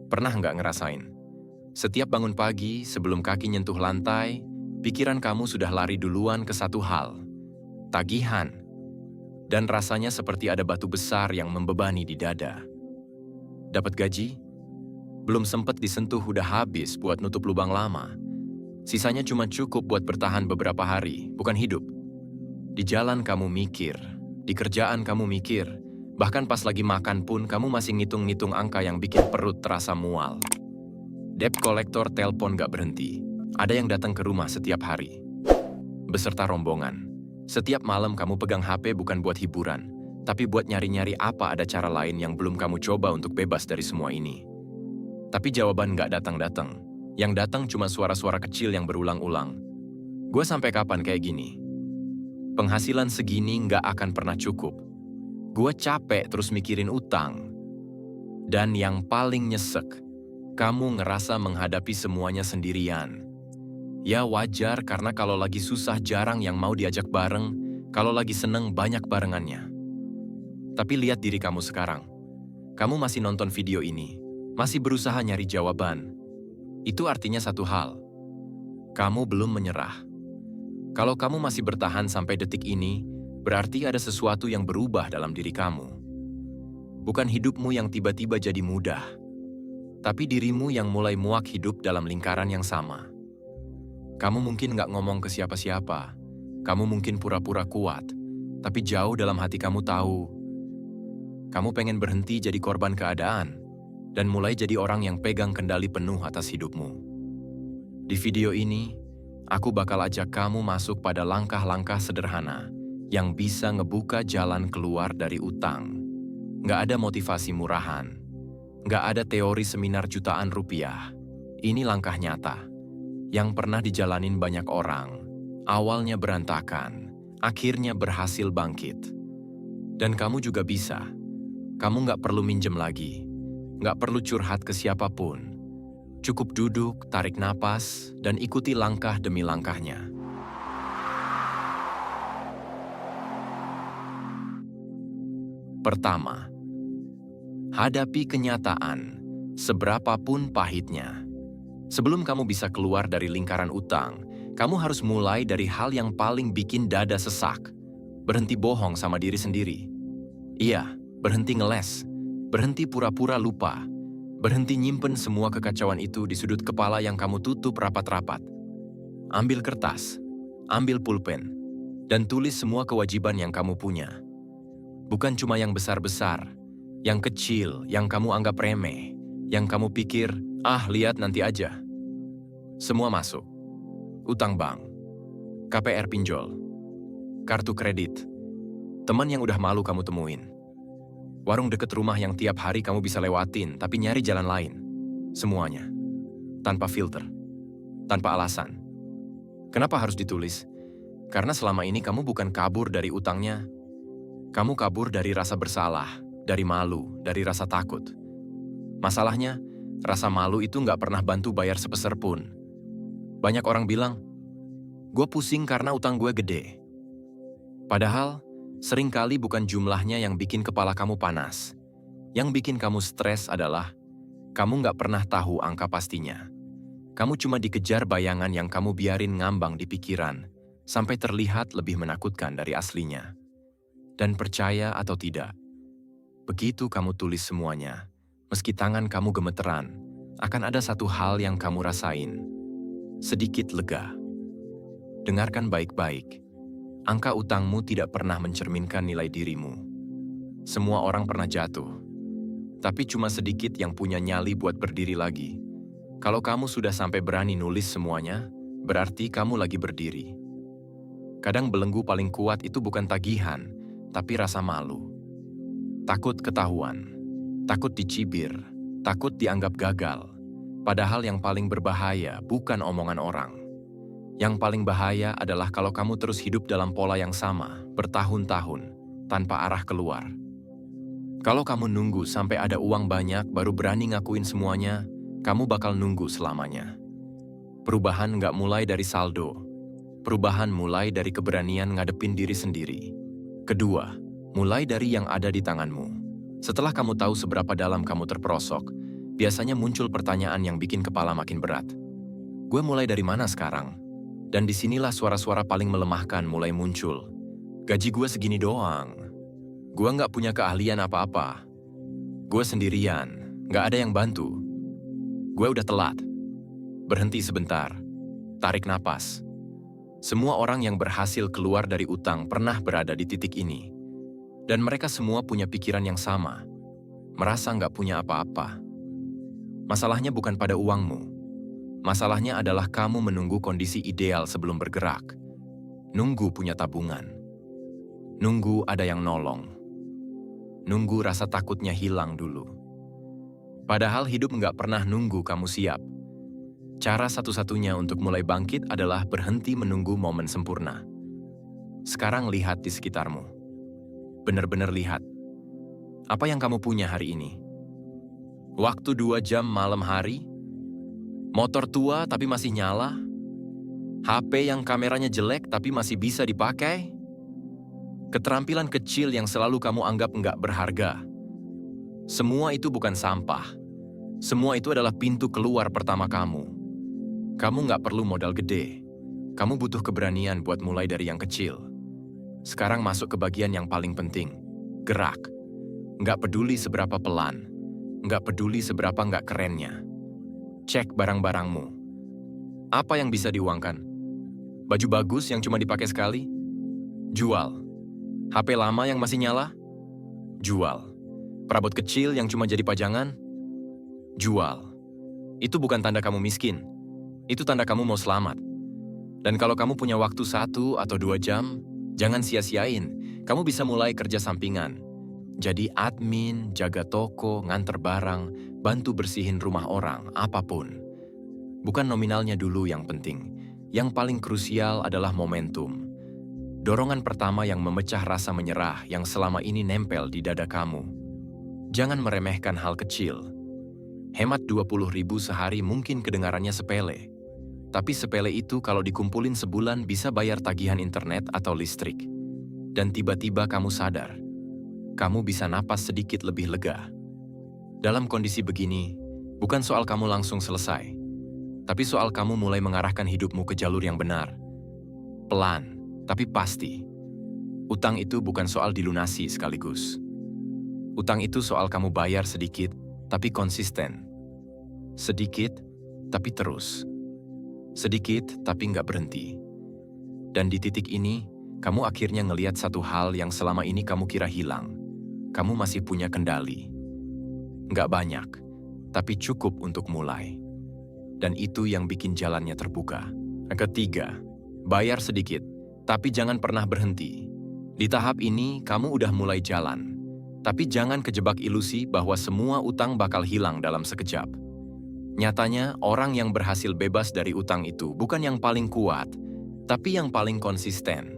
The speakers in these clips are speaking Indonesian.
Pernah nggak ngerasain? Setiap bangun pagi, sebelum kaki nyentuh lantai, pikiran kamu sudah lari duluan ke satu hal, tagihan. Dan rasanya seperti ada batu besar yang membebani di dada. Dapat gaji? Belum sempet disentuh udah habis buat nutup lubang lama. Sisanya cuma cukup buat bertahan beberapa hari, bukan hidup. Di jalan kamu mikir, di kerjaan kamu mikir, bahkan pas lagi makan pun kamu masih ngitung-ngitung angka yang bikin perut terasa mual. Debt collector telpon gak berhenti. Ada yang datang ke rumah setiap hari. Beserta rombongan. Setiap malam kamu pegang HP bukan buat hiburan, tapi buat nyari-nyari apa ada cara lain yang belum kamu coba untuk bebas dari semua ini. Tapi jawaban gak datang-datang. Yang datang cuma suara-suara kecil yang berulang-ulang. Gue sampai kapan kayak gini? Penghasilan segini gak akan pernah cukup. Gue capek terus mikirin utang. Dan yang paling nyesek, kamu ngerasa menghadapi semuanya sendirian. Ya wajar karena kalau lagi susah jarang yang mau diajak bareng, kalau lagi seneng banyak barengannya. Tapi lihat diri kamu sekarang. Kamu masih nonton video ini, masih berusaha nyari jawaban. Itu artinya satu hal. Kamu belum menyerah. Kalau kamu masih bertahan sampai detik ini, berarti ada sesuatu yang berubah dalam diri kamu. Bukan hidupmu yang tiba-tiba jadi mudah, tapi dirimu yang mulai muak hidup dalam lingkaran yang sama. Kamu mungkin nggak ngomong ke siapa-siapa, kamu mungkin pura-pura kuat, tapi jauh dalam hati kamu tahu, kamu pengen berhenti jadi korban keadaan, dan mulai jadi orang yang pegang kendali penuh atas hidupmu. Di video ini, aku bakal ajak kamu masuk pada langkah-langkah sederhana yang bisa ngebuka jalan keluar dari utang. Nggak ada motivasi murahan, nggak ada teori seminar jutaan rupiah. Ini langkah nyata yang pernah dijalanin banyak orang. Awalnya berantakan, akhirnya berhasil bangkit. Dan kamu juga bisa. Kamu nggak perlu minjem lagi, nggak perlu curhat ke siapapun. Cukup duduk, tarik napas, dan ikuti langkah demi langkahnya. Pertama, hadapi kenyataan, seberapapun pahitnya. Sebelum kamu bisa keluar dari lingkaran utang, kamu harus mulai dari hal yang paling bikin dada sesak. Berhenti bohong sama diri sendiri. Iya, berhenti ngeles. Berhenti pura-pura lupa. Berhenti nyimpen semua kekacauan itu di sudut kepala yang kamu tutup rapat-rapat. Ambil kertas, ambil pulpen, dan tulis semua kewajiban yang kamu punya. Bukan cuma yang besar-besar, yang kecil, yang kamu anggap remeh, yang kamu pikir, lihat nanti aja. Semua masuk. Utang bank, KPR pinjol, kartu kredit, teman yang udah malu kamu temuin, warung deket rumah yang tiap hari kamu bisa lewatin tapi nyari jalan lain. Semuanya. Tanpa filter. Tanpa alasan. Kenapa harus ditulis? Karena selama ini kamu bukan kabur dari utangnya. Kamu kabur dari rasa bersalah, dari malu, dari rasa takut. Masalahnya, rasa malu itu nggak pernah bantu bayar sepeser pun. Banyak orang bilang, gue pusing karena utang gue gede. Padahal, seringkali bukan jumlahnya yang bikin kepala kamu panas. Yang bikin kamu stres adalah, kamu nggak pernah tahu angka pastinya. Kamu cuma dikejar bayangan yang kamu biarin ngambang di pikiran, sampai terlihat lebih menakutkan dari aslinya. Dan percaya atau tidak, begitu kamu tulis semuanya, meski tangan kamu gemeteran, akan ada satu hal yang kamu rasain. Sedikit lega. Dengarkan baik-baik. Angka utangmu tidak pernah mencerminkan nilai dirimu. Semua orang pernah jatuh. Tapi cuma sedikit yang punya nyali buat berdiri lagi. Kalau kamu sudah sampai berani nulis semuanya, berarti kamu lagi berdiri. Kadang belenggu paling kuat itu bukan tagihan, tapi rasa malu. Takut ketahuan. Takut dicibir, takut dianggap gagal. Padahal yang paling berbahaya bukan omongan orang. Yang paling bahaya adalah kalau kamu terus hidup dalam pola yang sama, bertahun-tahun, tanpa arah keluar. Kalau kamu nunggu sampai ada uang banyak baru berani ngakuin semuanya, kamu bakal nunggu selamanya. Perubahan nggak mulai dari saldo. Perubahan mulai dari keberanian ngadepin diri sendiri. Kedua, mulai dari yang ada di tanganmu. Setelah kamu tahu seberapa dalam kamu terperosok, biasanya muncul pertanyaan yang bikin kepala makin berat. Gue mulai dari mana sekarang? Dan disinilah suara-suara paling melemahkan mulai muncul. Gaji gue segini doang. Gue nggak punya keahlian apa-apa. Gue sendirian, nggak ada yang bantu. Gue udah telat. Berhenti sebentar. Tarik napas. Semua orang yang berhasil keluar dari utang pernah berada di titik ini. Dan mereka semua punya pikiran yang sama. Merasa nggak punya apa-apa. Masalahnya bukan pada uangmu. Masalahnya adalah kamu menunggu kondisi ideal sebelum bergerak. Nunggu punya tabungan. Nunggu ada yang nolong. Nunggu rasa takutnya hilang dulu. Padahal hidup nggak pernah nunggu kamu siap. Cara satu-satunya untuk mulai bangkit adalah berhenti menunggu momen sempurna. Sekarang lihat di sekitarmu. Benar-benar lihat. Apa yang kamu punya hari ini? Waktu 2 jam malam hari? Motor tua tapi masih nyala? HP yang kameranya jelek tapi masih bisa dipakai? Keterampilan kecil yang selalu kamu anggap nggak berharga? Semua itu bukan sampah. Semua itu adalah pintu keluar pertama kamu. Kamu nggak perlu modal gede. Kamu butuh keberanian buat mulai dari yang kecil. Sekarang masuk ke bagian yang paling penting. Gerak. Nggak peduli seberapa pelan. Nggak peduli seberapa nggak kerennya. Cek barang-barangmu. Apa yang bisa diuangkan? Baju bagus yang cuma dipakai sekali? Jual. HP lama yang masih nyala? Jual. Perabot kecil yang cuma jadi pajangan? Jual. Itu bukan tanda kamu miskin. Itu tanda kamu mau selamat. Dan kalau kamu punya waktu 1 atau 2 jam, jangan sia-siain. Kamu bisa mulai kerja sampingan. Jadi admin, jaga toko, nganter barang, bantu bersihin rumah orang, apapun. Bukan nominalnya dulu yang penting. Yang paling krusial adalah momentum. Dorongan pertama yang memecah rasa menyerah yang selama ini nempel di dada kamu. Jangan meremehkan hal kecil. Hemat 20.000 sehari mungkin kedengarannya sepele. Tapi sepele itu kalau dikumpulin sebulan bisa bayar tagihan internet atau listrik. Dan tiba-tiba kamu sadar. Kamu bisa napas sedikit lebih lega. Dalam kondisi begini, bukan soal kamu langsung selesai, tapi soal kamu mulai mengarahkan hidupmu ke jalur yang benar. Pelan, tapi pasti. Utang itu bukan soal dilunasi sekaligus. Utang itu soal kamu bayar sedikit, tapi konsisten. Sedikit, tapi terus. Sedikit, tapi nggak berhenti. Dan di titik ini, kamu akhirnya ngelihat satu hal yang selama ini kamu kira hilang. Kamu masih punya kendali. Nggak banyak, tapi cukup untuk mulai. Dan itu yang bikin jalannya terbuka. Ketiga, bayar sedikit, tapi jangan pernah berhenti. Di tahap ini, kamu udah mulai jalan. Tapi jangan kejebak ilusi bahwa semua utang bakal hilang dalam sekejap. Nyatanya, orang yang berhasil bebas dari utang itu bukan yang paling kuat, tapi yang paling konsisten.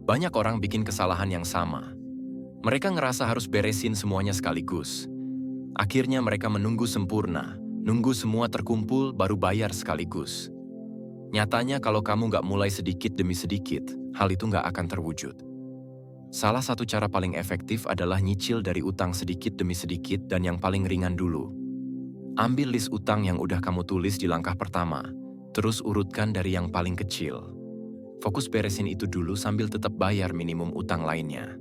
Banyak orang bikin kesalahan yang sama. Mereka ngerasa harus beresin semuanya sekaligus. Akhirnya mereka menunggu sempurna, nunggu semua terkumpul baru bayar sekaligus. Nyatanya kalau kamu nggak mulai sedikit demi sedikit, hal itu nggak akan terwujud. Salah satu cara paling efektif adalah nyicil dari utang sedikit demi sedikit dan yang paling ringan dulu. Ambil list utang yang udah kamu tulis di langkah pertama, terus urutkan dari yang paling kecil. Fokus beresin itu dulu sambil tetap bayar minimum utang lainnya.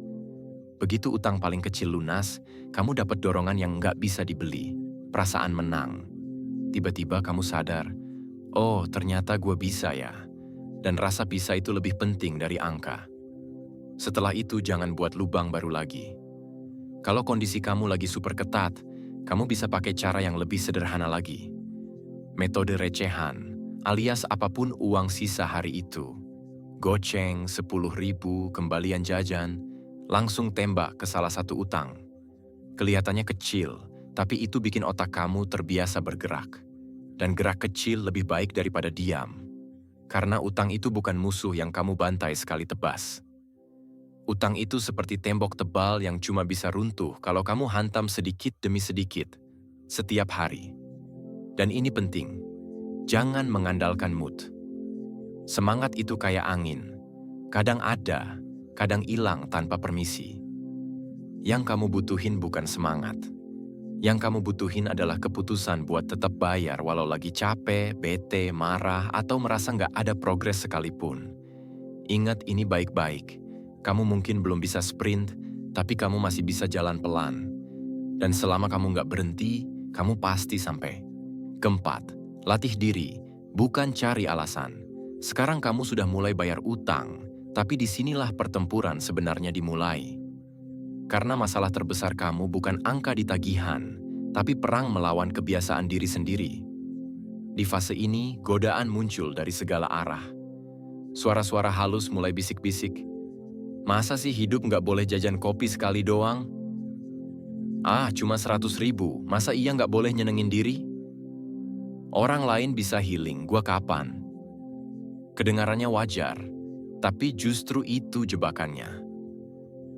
Begitu utang paling kecil lunas, kamu dapat dorongan yang nggak bisa dibeli, perasaan menang. Tiba-tiba kamu sadar, oh ternyata gue bisa ya. Dan rasa bisa itu lebih penting dari angka. Setelah itu jangan buat lubang baru lagi. Kalau kondisi kamu lagi super ketat, kamu bisa pakai cara yang lebih sederhana lagi. Metode recehan, alias apapun uang sisa hari itu. Goceng, 10.000, kembalian jajan, langsung tembak ke salah satu utang. Kelihatannya kecil, tapi itu bikin otak kamu terbiasa bergerak. Dan gerak kecil lebih baik daripada diam. Karena utang itu bukan musuh yang kamu bantai sekali tebas. Utang itu seperti tembok tebal yang cuma bisa runtuh kalau kamu hantam sedikit demi sedikit, setiap hari. Dan ini penting, jangan mengandalkan mood. Semangat itu kayak angin, kadang ada, kadang hilang tanpa permisi. Yang kamu butuhin bukan semangat, Yang kamu butuhin adalah keputusan buat tetap bayar walau lagi capek, bete, marah, atau merasa nggak ada progres sekalipun. Ingat ini baik-baik. Kamu mungkin belum bisa sprint, tapi kamu masih bisa jalan pelan. Dan selama kamu nggak berhenti, kamu pasti sampai. Keempat, latih diri, bukan cari alasan. Sekarang kamu sudah mulai bayar utang, tapi disinilah pertempuran sebenarnya dimulai. Karena masalah terbesar kamu bukan angka di tagihan, tapi perang melawan kebiasaan diri sendiri. Di fase ini, godaan muncul dari segala arah. Suara-suara halus mulai bisik-bisik. Masa sih hidup nggak boleh jajan kopi sekali doang? Ah, cuma 100.000, masa iya nggak boleh nyenengin diri? Orang lain bisa healing, gua kapan? Kedengarannya wajar, tapi justru itu jebakannya.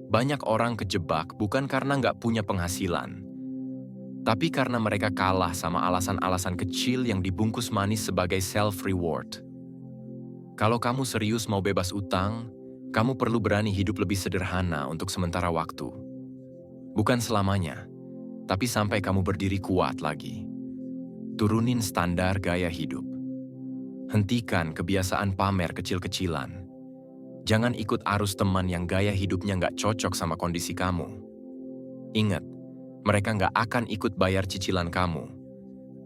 Banyak orang kejebak bukan karena nggak punya penghasilan, tapi karena mereka kalah sama alasan-alasan kecil yang dibungkus manis sebagai self-reward. Kalau kamu serius mau bebas utang, kamu perlu berani hidup lebih sederhana untuk sementara waktu. Bukan selamanya, tapi sampai kamu berdiri kuat lagi. Turunin standar gaya hidup. Hentikan kebiasaan pamer kecil-kecilan. Jangan ikut arus teman yang gaya hidupnya nggak cocok sama kondisi kamu. Ingat, mereka nggak akan ikut bayar cicilan kamu.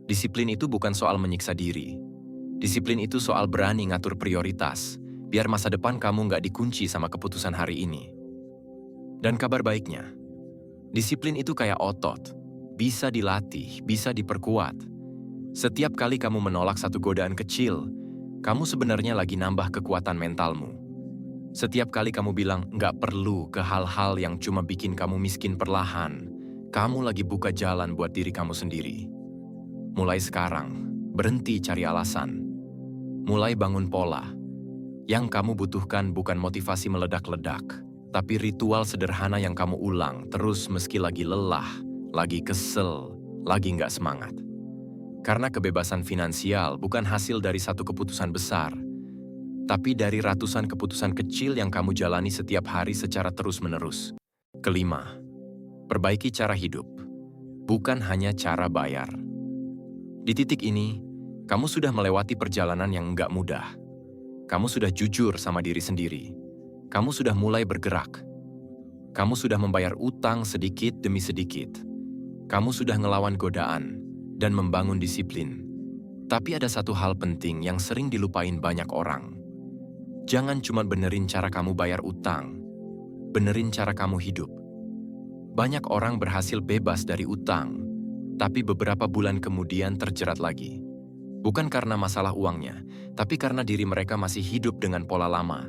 Disiplin itu bukan soal menyiksa diri. Disiplin itu soal berani ngatur prioritas, biar masa depan kamu nggak dikunci sama keputusan hari ini. Dan kabar baiknya, disiplin itu kayak otot, bisa dilatih, bisa diperkuat. Setiap kali kamu menolak satu godaan kecil, kamu sebenarnya lagi nambah kekuatan mentalmu. Setiap kali kamu bilang nggak perlu ke hal-hal yang cuma bikin kamu miskin perlahan, kamu lagi buka jalan buat diri kamu sendiri. Mulai sekarang, berhenti cari alasan. Mulai bangun pola. Yang kamu butuhkan bukan motivasi meledak-ledak, tapi ritual sederhana yang kamu ulang terus meski lagi lelah, lagi kesel, lagi nggak semangat. Karena kebebasan finansial bukan hasil dari satu keputusan besar, tapi dari ratusan keputusan kecil yang kamu jalani setiap hari secara terus-menerus. Kelima, perbaiki cara hidup, bukan hanya cara bayar. Di titik ini, kamu sudah melewati perjalanan yang nggak mudah. Kamu sudah jujur sama diri sendiri. Kamu sudah mulai bergerak. Kamu sudah membayar utang sedikit demi sedikit. Kamu sudah ngelawan godaan dan membangun disiplin. Tapi ada satu hal penting yang sering dilupain banyak orang. Jangan cuma benerin cara kamu bayar utang, benerin cara kamu hidup. Banyak orang berhasil bebas dari utang, tapi beberapa bulan kemudian terjerat lagi. Bukan karena masalah uangnya, tapi karena diri mereka masih hidup dengan pola lama.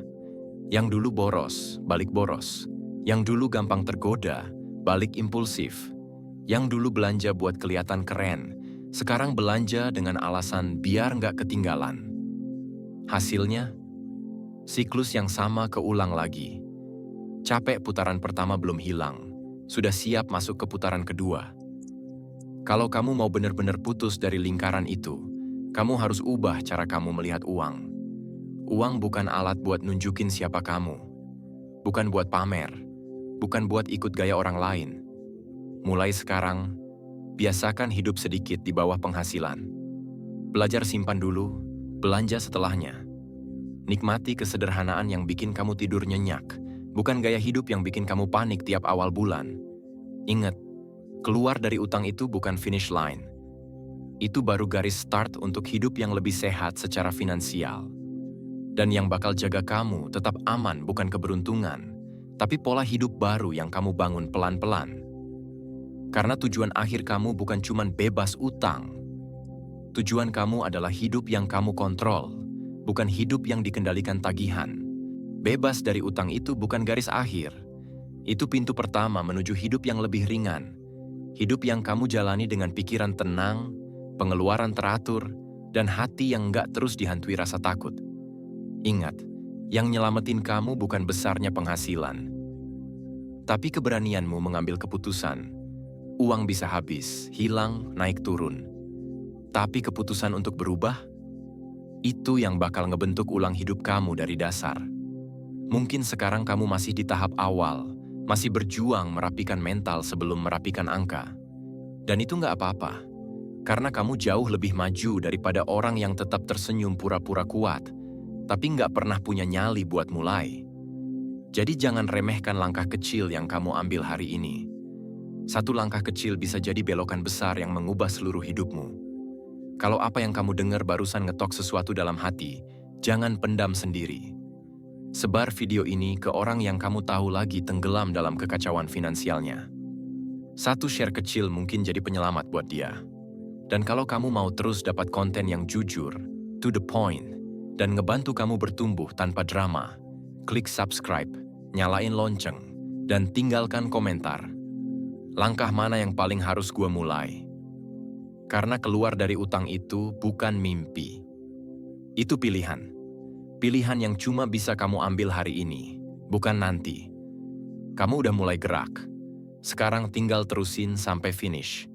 Yang dulu boros, balik boros. Yang dulu gampang tergoda, balik impulsif. Yang dulu belanja buat kelihatan keren, sekarang belanja dengan alasan biar nggak ketinggalan. Hasilnya, siklus yang sama keulang lagi. Capek putaran pertama belum hilang, sudah siap masuk ke putaran kedua. Kalau kamu mau benar-benar putus dari lingkaran itu, kamu harus ubah cara kamu melihat uang. Uang bukan alat buat nunjukin siapa kamu. Bukan buat pamer. Bukan buat ikut gaya orang lain. Mulai sekarang, biasakan hidup sedikit di bawah penghasilan. Belajar simpan dulu, belanja setelahnya. Nikmati kesederhanaan yang bikin kamu tidur nyenyak, bukan gaya hidup yang bikin kamu panik tiap awal bulan. Ingat, keluar dari utang itu bukan finish line. Itu baru garis start untuk hidup yang lebih sehat secara finansial. Dan yang bakal jaga kamu tetap aman bukan keberuntungan, tapi pola hidup baru yang kamu bangun pelan-pelan. Karena tujuan akhir kamu bukan cuma bebas utang. Tujuan kamu adalah hidup yang kamu kontrol, bukan hidup yang dikendalikan tagihan. Bebas dari utang itu bukan garis akhir. Itu pintu pertama menuju hidup yang lebih ringan. Hidup yang kamu jalani dengan pikiran tenang, pengeluaran teratur, dan hati yang nggak terus dihantui rasa takut. Ingat, yang nyelamatin kamu bukan besarnya penghasilan, tapi keberanianmu mengambil keputusan. Uang bisa habis, hilang, naik turun. Tapi keputusan untuk berubah, itu yang bakal ngebentuk ulang hidup kamu dari dasar. Mungkin sekarang kamu masih di tahap awal, masih berjuang merapikan mental sebelum merapikan angka. Dan itu nggak apa-apa, karena kamu jauh lebih maju daripada orang yang tetap tersenyum pura-pura kuat, tapi nggak pernah punya nyali buat mulai. Jadi jangan remehkan langkah kecil yang kamu ambil hari ini. Satu langkah kecil bisa jadi belokan besar yang mengubah seluruh hidupmu. Kalau apa yang kamu dengar barusan ngetok sesuatu dalam hati, jangan pendam sendiri. Sebar video ini ke orang yang kamu tahu lagi tenggelam dalam kekacauan finansialnya. Satu share kecil mungkin jadi penyelamat buat dia. Dan kalau kamu mau terus dapat konten yang jujur, to the point, dan ngebantu kamu bertumbuh tanpa drama, klik subscribe, nyalain lonceng, dan tinggalkan komentar. Langkah mana yang paling harus gue mulai? Karena keluar dari utang itu bukan mimpi. Itu pilihan. Pilihan yang cuma bisa kamu ambil hari ini, bukan nanti. Kamu udah mulai gerak. Sekarang tinggal terusin sampai finish.